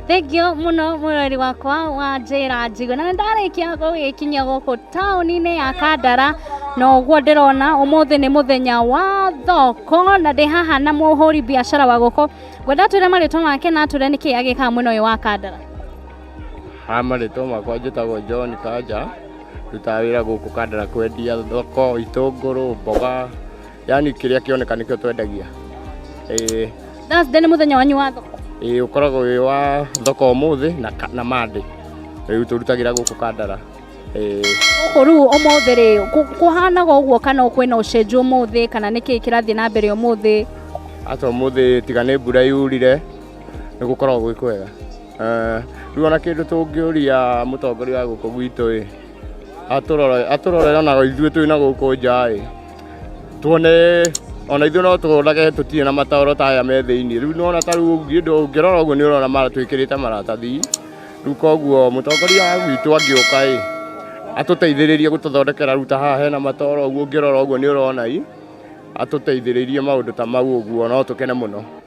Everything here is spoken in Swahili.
Thengio muno mwirori wakwa wa njira njigo na ndarikia gugikinya guku tauni-ini ya Kandara na uguo ndirona umuthi ni muthenya wa thoko na ndi haha na muhuri biashara wa guku gwenda twire maritwa make na twire niki agika mwena uyu wa Kandara. Maritwa makwa njitagwo John Kanja tutawira guku Kandara kwendia thoko itunguru mboga yani kiria kioneka nikio twendagia. That's the muthenya wanyu wa thoko. Ukoragwo wi wa thoko umuthi na mande riu turutagira guku Kandara. Riu umuthi ri kuhanaga uguo kana kwina ucenju umuthi kana niki kirathie na mbere umuthi? Ata umuthi tiga ni mbura yurire ni gukoragwo gwi kwega. Riu ona kindu tungiuria mutongoria wa guku gwitu aturore ona ithuĩ twi na guku nja tuone ona ithuĩ no tũrage tũtirĩ na matauro ta aya me thĩinĩ. Rĩu nĩwona ta rĩu ũngĩrora ũguo nĩũrona twĩkĩrĩte maratathi. Rĩu koguo mũtongoria wa gwitũ angĩũka atũteithĩrĩrie gũtũthondekera rĩu ta haha hena matauro ũguo ũngĩrora ũguo nĩũrona atũteithĩrĩrie maũndũ ta mau ũguo no tũkene mũno.